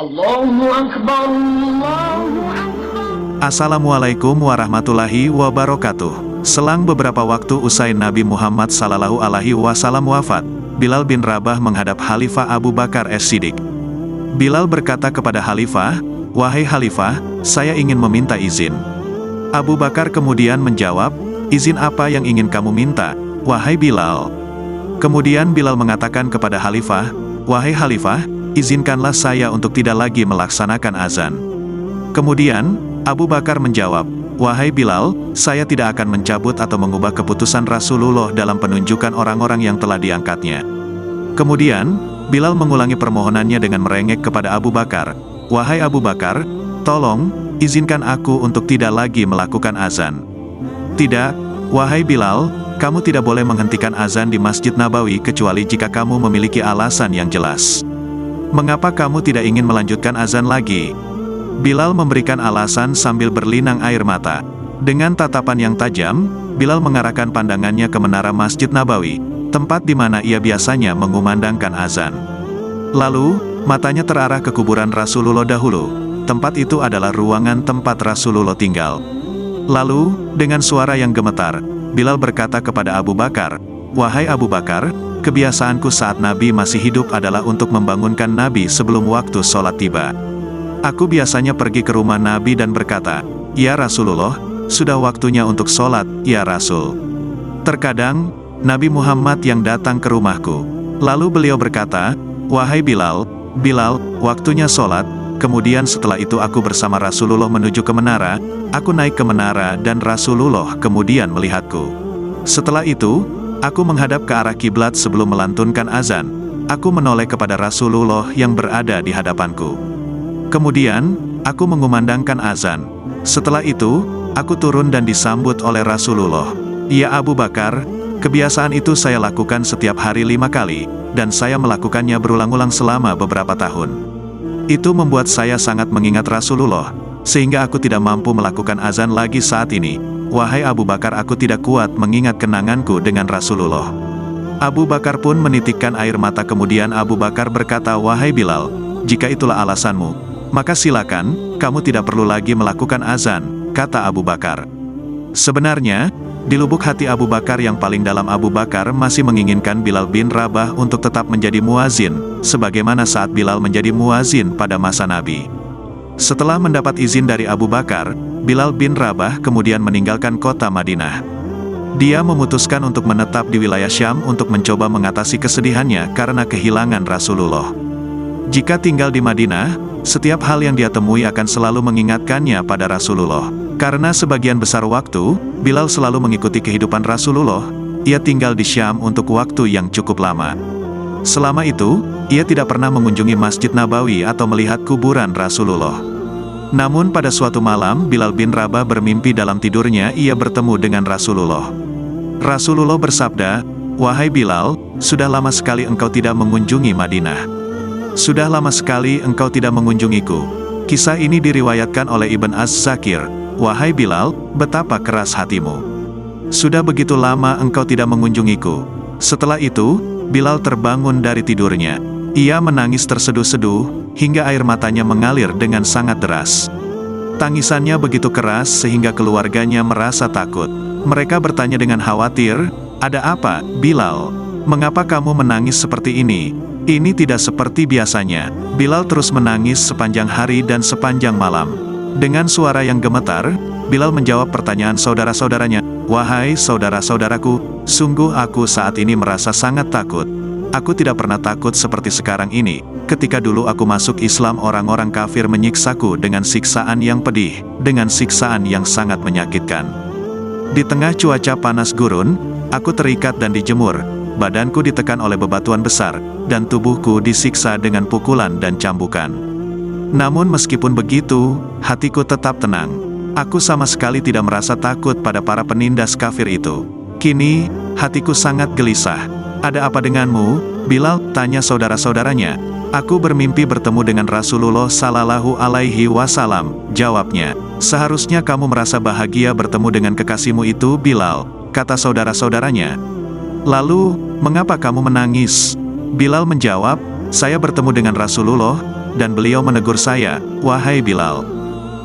Allahu Akbar, Allahu Akbar. Assalamualaikum warahmatullahi wabarakatuh. Selang beberapa waktu usai Nabi Muhammad SAW wafat, Bilal bin Rabah menghadap Khalifah Abu Bakar As-Siddiq. Bilal berkata kepada Khalifah, "Wahai Khalifah, saya ingin meminta izin." Abu Bakar kemudian menjawab, "Izin apa yang ingin kamu minta, wahai Bilal?" Kemudian Bilal mengatakan kepada Khalifah, "Wahai Khalifah, izinkanlah saya untuk tidak lagi melaksanakan azan." Kemudian, Abu Bakar menjawab, "Wahai Bilal, saya tidak akan mencabut atau mengubah keputusan Rasulullah dalam penunjukan orang-orang yang telah diangkatnya." Kemudian, Bilal mengulangi permohonannya dengan merengek kepada Abu Bakar, "Wahai Abu Bakar, tolong, izinkan aku untuk tidak lagi melakukan azan." "Tidak, wahai Bilal, kamu tidak boleh menghentikan azan di Masjid Nabawi kecuali jika kamu memiliki alasan yang jelas." "Mengapa kamu tidak ingin melanjutkan azan lagi?" Bilal memberikan alasan sambil berlinang air mata. Dengan tatapan yang tajam, Bilal mengarahkan pandangannya ke menara Masjid Nabawi, tempat di mana ia biasanya mengumandangkan azan. Lalu, matanya terarah ke kuburan Rasulullah dahulu. Tempat itu adalah ruangan tempat Rasulullah tinggal. Lalu, dengan suara yang gemetar, Bilal berkata kepada Abu Bakar, "Wahai Abu Bakar, kebiasaanku saat Nabi masih hidup adalah untuk membangunkan Nabi sebelum waktu sholat tiba. Aku biasanya pergi ke rumah Nabi dan berkata, 'Ya Rasulullah, sudah waktunya untuk sholat, ya Rasul.' Terkadang, Nabi Muhammad yang datang ke rumahku. Lalu beliau berkata, 'Wahai Bilal, Bilal, waktunya sholat.' Kemudian setelah itu aku bersama Rasulullah menuju ke menara, aku naik ke menara dan Rasulullah kemudian melihatku. Setelah itu, aku menghadap ke arah kiblat sebelum melantunkan azan. Aku menoleh kepada Rasulullah yang berada di hadapanku. Kemudian, aku mengumandangkan azan. Setelah itu, aku turun dan disambut oleh Rasulullah. 'Ya Abu Bakar, kebiasaan itu saya lakukan setiap hari 5 kali, dan saya melakukannya berulang-ulang selama beberapa tahun. Itu membuat saya sangat mengingat Rasulullah, sehingga aku tidak mampu melakukan azan lagi saat ini. Wahai Abu Bakar, aku tidak kuat mengingat kenanganku dengan Rasulullah.' Abu Bakar pun menitikkan air mata. Kemudian Abu Bakar berkata, 'Wahai Bilal, jika itulah alasanmu, maka silakan, kamu tidak perlu lagi melakukan azan,' kata Abu Bakar. Sebenarnya, di lubuk hati Abu Bakar yang paling dalam, Abu Bakar masih menginginkan Bilal bin Rabah untuk tetap menjadi muazin, sebagaimana saat Bilal menjadi muazin pada masa Nabi. Setelah mendapat izin dari Abu Bakar, Bilal bin Rabah kemudian meninggalkan kota Madinah. Dia memutuskan untuk menetap di wilayah Syam untuk mencoba mengatasi kesedihannya karena kehilangan Rasulullah. Jika tinggal di Madinah, setiap hal yang dia temui akan selalu mengingatkannya pada Rasulullah. Karena sebagian besar waktu, Bilal selalu mengikuti kehidupan Rasulullah, ia tinggal di Syam untuk waktu yang cukup lama. Selama itu, ia tidak pernah mengunjungi Masjid Nabawi atau melihat kuburan Rasulullah. Namun pada suatu malam, Bilal bin Rabah bermimpi dalam tidurnya ia bertemu dengan Rasulullah. Rasulullah bersabda, 'Wahai Bilal, sudah lama sekali engkau tidak mengunjungi Madinah. Sudah lama sekali engkau tidak mengunjungiku.' Kisah ini diriwayatkan oleh Ibn Az-Zakir. 'Wahai Bilal, betapa keras hatimu. Sudah begitu lama engkau tidak mengunjungiku.' Setelah itu, Bilal terbangun dari tidurnya. Ia menangis terseduh-seduh, hingga air matanya mengalir dengan sangat deras. Tangisannya begitu keras sehingga keluarganya merasa takut. Mereka bertanya dengan khawatir, 'Ada apa, Bilal? Mengapa kamu menangis seperti ini? Ini tidak seperti biasanya.' Bilal terus menangis sepanjang hari dan sepanjang malam. Dengan suara yang gemetar, Bilal menjawab pertanyaan saudara-saudaranya, 'Wahai saudara-saudaraku, sungguh aku saat ini merasa sangat takut. Aku tidak pernah takut seperti sekarang ini. Ketika dulu aku masuk Islam, orang-orang kafir menyiksaku dengan siksaan yang pedih, dengan siksaan yang sangat menyakitkan. Di tengah cuaca panas gurun, aku terikat dan dijemur. Badanku ditekan oleh bebatuan besar, dan tubuhku disiksa dengan pukulan dan cambukan. Namun meskipun begitu, hatiku tetap tenang. Aku sama sekali tidak merasa takut pada para penindas kafir itu. Kini, hatiku sangat gelisah. 'Ada apa denganmu, Bilal?' tanya saudara-saudaranya. 'Aku bermimpi bertemu dengan Rasulullah Sallallahu Alaihi Wasallam,' jawabnya. 'Seharusnya kamu merasa bahagia bertemu dengan kekasihmu itu, Bilal,' kata saudara-saudaranya. 'Lalu, mengapa kamu menangis?' Bilal menjawab, 'Saya bertemu dengan Rasulullah, dan beliau menegur saya, "Wahai Bilal,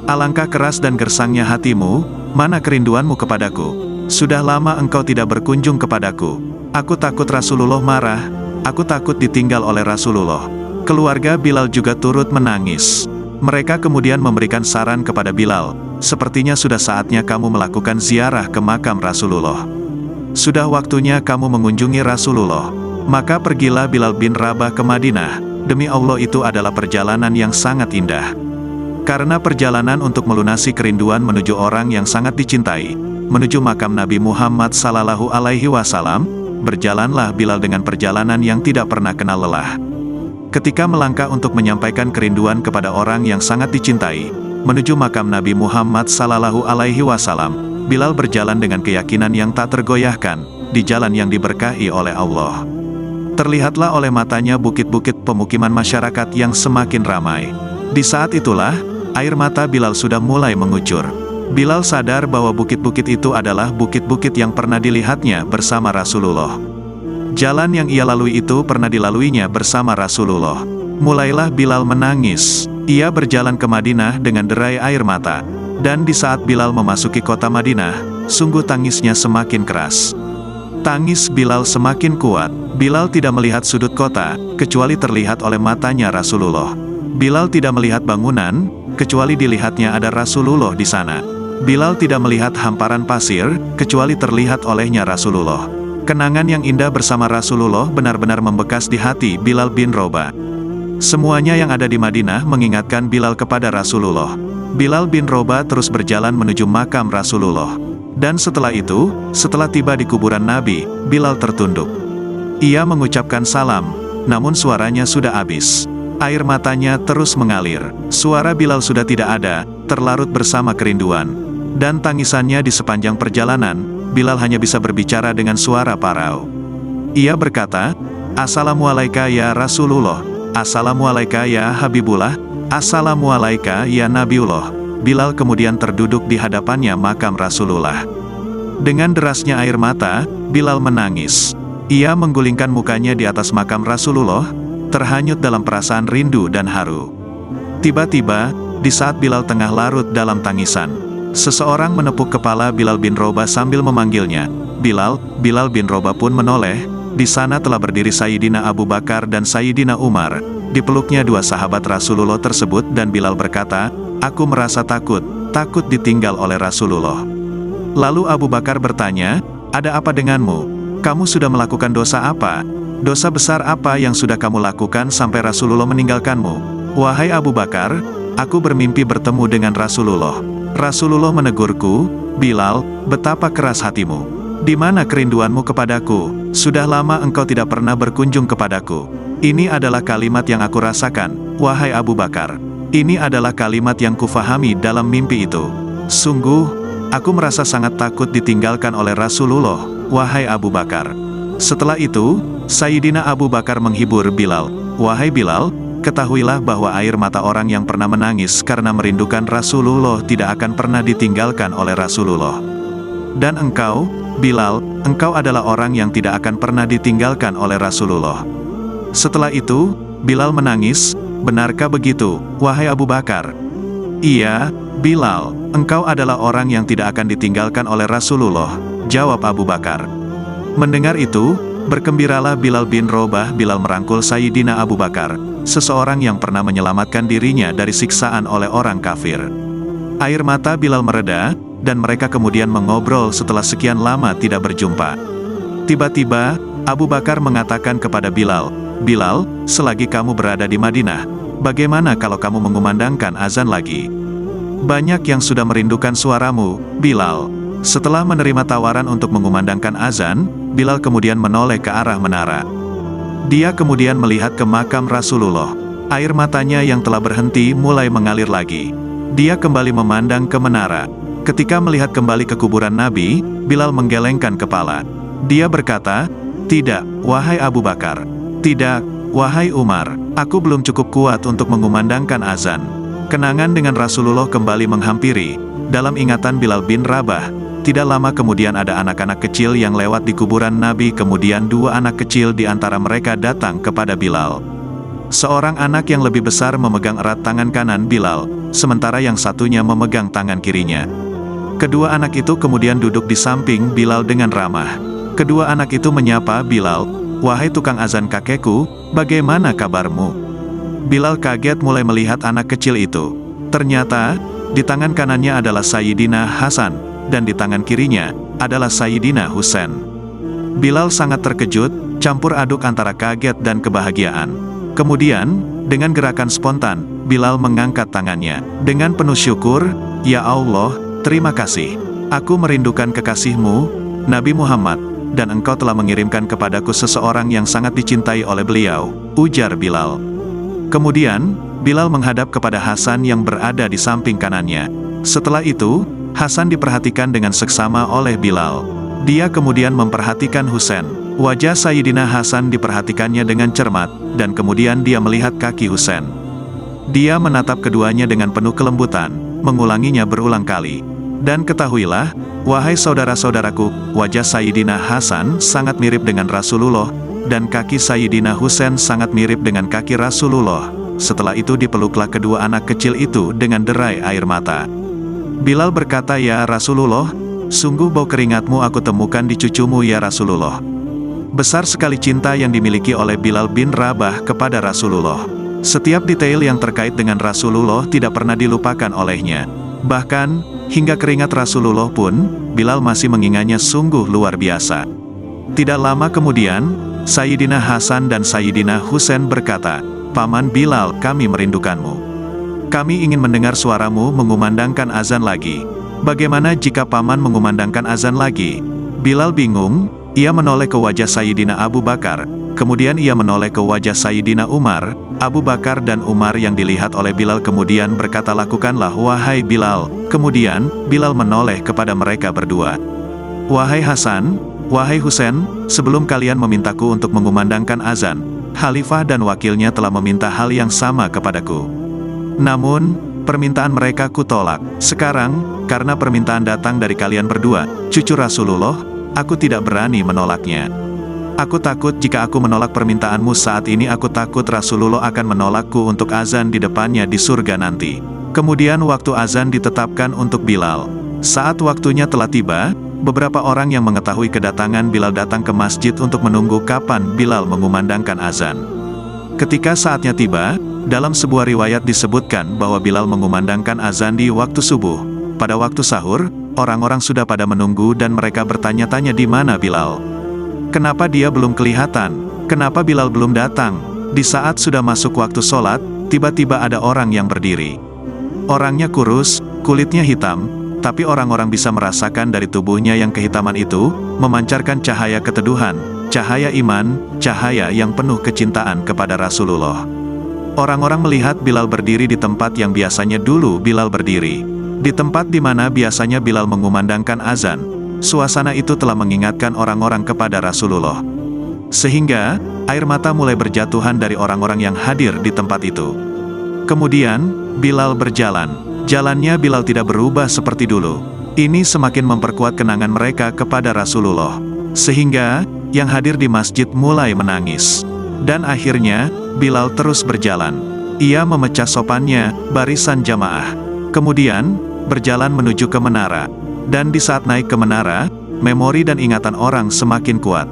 alangkah keras dan gersangnya hatimu, mana kerinduanmu kepadaku? Sudah lama engkau tidak berkunjung kepadaku. Aku takut Rasulullah marah, aku takut ditinggal oleh Rasulullah." Keluarga Bilal juga turut menangis. Mereka kemudian memberikan saran kepada Bilal, "Sepertinya sudah saatnya kamu melakukan ziarah ke makam Rasulullah. Sudah waktunya kamu mengunjungi Rasulullah." Maka pergilah Bilal bin Rabah ke Madinah. Demi Allah itu adalah perjalanan yang sangat indah. Karena perjalanan untuk melunasi kerinduan menuju orang yang sangat dicintai, menuju makam Nabi Muhammad Sallallahu Alaihi Wasallam, berjalanlah Bilal dengan perjalanan yang tidak pernah kenal lelah. Ketika melangkah untuk menyampaikan kerinduan kepada orang yang sangat dicintai, menuju makam Nabi Muhammad Sallallahu Alaihi Wasallam, Bilal berjalan dengan keyakinan yang tak tergoyahkan, di jalan yang diberkahi oleh Allah. Terlihatlah oleh matanya bukit-bukit pemukiman masyarakat yang semakin ramai. Di saat itulah, air mata Bilal sudah mulai mengucur. Bilal sadar bahwa bukit-bukit itu adalah bukit-bukit yang pernah dilihatnya bersama Rasulullah. Jalan yang ia lalui itu pernah dilaluinya bersama Rasulullah. Mulailah Bilal menangis. Ia berjalan ke Madinah dengan derai air mata. Dan di saat Bilal memasuki kota Madinah, sungguh tangisnya semakin keras. Tangis Bilal semakin kuat. Bilal tidak melihat sudut kota, kecuali terlihat oleh matanya Rasulullah. Bilal tidak melihat bangunan, kecuali dilihatnya ada Rasulullah di sana. Bilal tidak melihat hamparan pasir, kecuali terlihat olehnya Rasulullah. Kenangan yang indah bersama Rasulullah benar-benar membekas di hati Bilal bin Rabah. Semuanya yang ada di Madinah mengingatkan Bilal kepada Rasulullah. Bilal bin Rabah terus berjalan menuju makam Rasulullah. Dan setelah itu, setelah tiba di kuburan Nabi, Bilal tertunduk. Ia mengucapkan salam, namun suaranya sudah habis. Air matanya terus mengalir. Suara Bilal sudah tidak ada, terlarut bersama kerinduan. Dan tangisannya di sepanjang perjalanan, Bilal hanya bisa berbicara dengan suara parau. Ia berkata, "Assalamualaikum ya Rasulullah, Assalamualaikum ya Habibullah, Assalamualaikum ya Nabiullah." Bilal kemudian terduduk di hadapannya makam Rasulullah. Dengan derasnya air mata, Bilal menangis. Ia menggulingkan mukanya di atas makam Rasulullah, terhanyut dalam perasaan rindu dan haru. Tiba-tiba, di saat Bilal tengah larut dalam tangisan, seseorang menepuk kepala Bilal bin Rabah sambil memanggilnya, "Bilal." Bilal bin Rabah pun menoleh. Di sana telah berdiri Sayyidina Abu Bakar dan Sayyidina Umar. Dipeluknya dua sahabat Rasulullah tersebut dan Bilal berkata, "Aku merasa takut ditinggal oleh Rasulullah." Lalu Abu Bakar bertanya, "Ada apa denganmu? Kamu sudah melakukan dosa apa? Dosa besar apa yang sudah kamu lakukan sampai Rasulullah meninggalkanmu?" "Wahai Abu Bakar, aku bermimpi bertemu dengan Rasulullah. Rasulullah menegurku, 'Bilal, betapa keras hatimu. Di mana kerinduanmu kepadaku? Sudah lama engkau tidak pernah berkunjung kepadaku.' Ini adalah kalimat yang aku rasakan, wahai Abu Bakar. Ini adalah kalimat yang kufahami dalam mimpi itu. Sungguh, aku merasa sangat takut ditinggalkan oleh Rasulullah, wahai Abu Bakar." Setelah itu, Sayyidina Abu Bakar menghibur Bilal, "Wahai Bilal, ketahuilah bahwa air mata orang yang pernah menangis karena merindukan Rasulullah tidak akan pernah ditinggalkan oleh Rasulullah. Dan engkau, Bilal, engkau adalah orang yang tidak akan pernah ditinggalkan oleh Rasulullah." Setelah itu, Bilal menangis, "Benarkah begitu, wahai Abu Bakar?" "Iya, Bilal, engkau adalah orang yang tidak akan ditinggalkan oleh Rasulullah," jawab Abu Bakar. Mendengar itu, bergembiralah Bilal bin Rabah. Bilal merangkul Sayyidina Abu Bakar, seseorang yang pernah menyelamatkan dirinya dari siksaan oleh orang kafir. Air mata Bilal mereda, dan mereka kemudian mengobrol setelah sekian lama tidak berjumpa. Tiba-tiba, Abu Bakar mengatakan kepada Bilal, "Bilal, selagi kamu berada di Madinah, bagaimana kalau kamu mengumandangkan azan lagi? Banyak yang sudah merindukan suaramu, Bilal." Setelah menerima tawaran untuk mengumandangkan azan, Bilal kemudian menoleh ke arah menara. Dia kemudian melihat ke makam Rasulullah. Air matanya yang telah berhenti mulai mengalir lagi. Dia kembali memandang ke menara. Ketika melihat kembali ke kuburan Nabi, Bilal menggelengkan kepala. Dia berkata, "Tidak, wahai Abu Bakar. Tidak, wahai Umar. Aku belum cukup kuat untuk mengumandangkan azan." Kenangan dengan Rasulullah kembali menghampiri. Dalam ingatan Bilal bin Rabah, tidak lama kemudian ada anak-anak kecil yang lewat di kuburan Nabi. Kemudian dua anak kecil di antara mereka datang kepada Bilal. Seorang anak yang lebih besar memegang erat tangan kanan Bilal, sementara yang satunya memegang tangan kirinya. Kedua anak itu kemudian duduk di samping Bilal dengan ramah. Kedua anak itu menyapa Bilal, "Wahai tukang azan kakekku, bagaimana kabarmu?" Bilal kaget mulai melihat anak kecil itu. Ternyata, di tangan kanannya adalah Sayyidina Hasan, dan di tangan kirinya adalah Sayyidina Husain. Bilal sangat terkejut, campur aduk antara kaget dan kebahagiaan. Kemudian, dengan gerakan spontan, Bilal mengangkat tangannya. Dengan penuh syukur, "Ya Allah, terima kasih. Aku merindukan kekasihmu, Nabi Muhammad, dan engkau telah mengirimkan kepadaku seseorang yang sangat dicintai oleh beliau," ujar Bilal. Kemudian, Bilal menghadap kepada Hasan yang berada di samping kanannya. Setelah itu, Hasan diperhatikan dengan seksama oleh Bilal. Dia kemudian memperhatikan Husain. Wajah Sayyidina Hasan diperhatikannya dengan cermat, dan kemudian dia melihat kaki Husain. Dia menatap keduanya dengan penuh kelembutan, mengulanginya berulang kali. "Dan ketahuilah, wahai saudara-saudaraku, wajah Sayyidina Hasan sangat mirip dengan Rasulullah, dan kaki Sayyidina Husain sangat mirip dengan kaki Rasulullah." Setelah itu dipeluklah kedua anak kecil itu dengan derai air mata. Bilal berkata, "Ya Rasulullah, sungguh bau keringatmu aku temukan di cucumu ya Rasulullah." Besar sekali cinta yang dimiliki oleh Bilal bin Rabah kepada Rasulullah. Setiap detail yang terkait dengan Rasulullah tidak pernah dilupakan olehnya. Bahkan, hingga keringat Rasulullah pun, Bilal masih mengingatnya sungguh luar biasa. Tidak lama kemudian, Sayyidina Hasan dan Sayyidina Husain berkata, "Paman Bilal, kami merindukanmu. Kami ingin mendengar suaramu mengumandangkan azan lagi. Bagaimana jika paman mengumandangkan azan lagi?" Bilal bingung, ia menoleh ke wajah Sayyidina Abu Bakar, kemudian ia menoleh ke wajah Sayyidina Umar. Abu Bakar dan Umar yang dilihat oleh Bilal kemudian berkata, "Lakukanlah wahai Bilal." Kemudian, Bilal menoleh kepada mereka berdua. "Wahai Hasan, wahai Husain, sebelum kalian memintaku untuk mengumandangkan azan, Khalifah dan wakilnya telah meminta hal yang sama kepadaku. Namun, permintaan mereka kutolak. Sekarang, karena permintaan datang dari kalian berdua, cucu Rasulullah, aku tidak berani menolaknya. Aku takut jika aku menolak permintaanmu saat ini, aku takut Rasulullah akan menolakku untuk azan di depannya di surga nanti." Kemudian waktu azan ditetapkan untuk Bilal. Saat waktunya telah tiba, beberapa orang yang mengetahui kedatangan Bilal datang ke masjid untuk menunggu kapan Bilal mengumandangkan azan. Ketika saatnya tiba, dalam sebuah riwayat disebutkan bahwa Bilal mengumandangkan azan di waktu subuh. Pada waktu sahur, orang-orang sudah pada menunggu dan mereka bertanya-tanya di mana Bilal. Kenapa dia belum kelihatan? Kenapa Bilal belum datang? Di saat sudah masuk waktu sholat, tiba-tiba ada orang yang berdiri. Orangnya kurus, kulitnya hitam, tapi orang-orang bisa merasakan dari tubuhnya yang kehitaman itu, memancarkan cahaya keteduhan, cahaya iman, cahaya yang penuh kecintaan kepada Rasulullah. Orang-orang melihat Bilal berdiri di tempat yang biasanya dulu Bilal berdiri. Di tempat di mana biasanya Bilal mengumandangkan azan. Suasana itu telah mengingatkan orang-orang kepada Rasulullah. Sehingga, air mata mulai berjatuhan dari orang-orang yang hadir di tempat itu. Kemudian, Bilal berjalan. Jalannya Bilal tidak berubah seperti dulu. Ini semakin memperkuat kenangan mereka kepada Rasulullah. Sehingga, yang hadir di masjid mulai menangis. Dan akhirnya, Bilal terus berjalan. Ia memecah sopannya, barisan jamaah. Kemudian, berjalan menuju ke menara. Dan di saat naik ke menara, memori dan ingatan orang semakin kuat.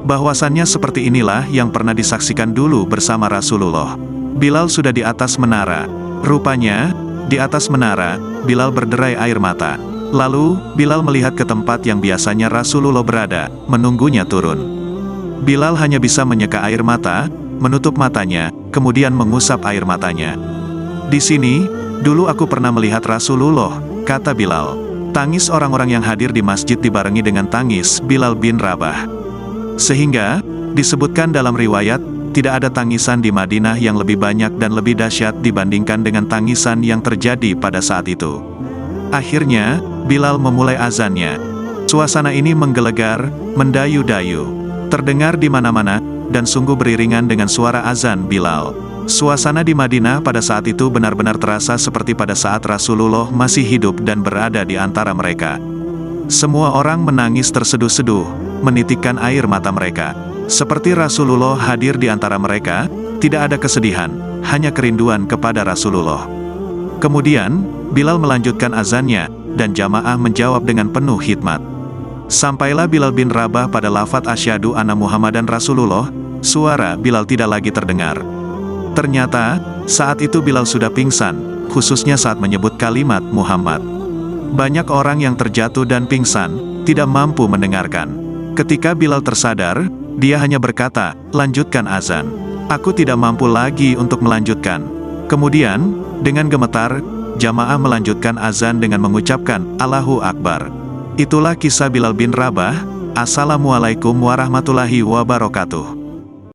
Bahwasannya seperti inilah yang pernah disaksikan dulu bersama Rasulullah. Bilal sudah di atas menara. Rupanya, di atas menara, Bilal berderai air mata. Lalu, Bilal melihat ke tempat yang biasanya Rasulullah berada, menunggunya turun. Bilal hanya bisa menyeka air mata, menutup matanya, kemudian mengusap air matanya. "Di sini, dulu aku pernah melihat Rasulullah," kata Bilal. Tangis orang-orang yang hadir di masjid dibarengi dengan tangis Bilal bin Rabah. Sehingga, disebutkan dalam riwayat, tidak ada tangisan di Madinah yang lebih banyak dan lebih dahsyat dibandingkan dengan tangisan yang terjadi pada saat itu. Akhirnya, Bilal memulai azannya. Suasana ini menggelegar, mendayu-dayu, terdengar di mana-mana, dan sungguh beriringan dengan suara azan Bilal. Suasana di Madinah pada saat itu benar-benar terasa seperti pada saat Rasulullah masih hidup dan berada di antara mereka. Semua orang menangis terseduh-seduh, menitikkan air mata mereka. Seperti Rasulullah hadir di antara mereka, Tidak ada kesedihan, hanya kerinduan kepada Rasulullah. Kemudian, Bilal melanjutkan azannya, dan jamaah menjawab dengan penuh hikmat. Sampailah Bilal bin Rabah pada lafaz asyhadu anna Muhammadan Rasulullah, suara Bilal tidak lagi terdengar. Ternyata, saat itu Bilal sudah pingsan, khususnya saat menyebut kalimat Muhammad. Banyak orang yang terjatuh dan pingsan, tidak mampu mendengarkan. Ketika Bilal tersadar, dia hanya berkata, lanjutkan azan. Aku tidak mampu lagi untuk melanjutkan. Kemudian, dengan gemetar, jamaah melanjutkan azan dengan mengucapkan, Allahu Akbar. Itulah kisah Bilal bin Rabah. Assalamualaikum warahmatullahi wabarakatuh.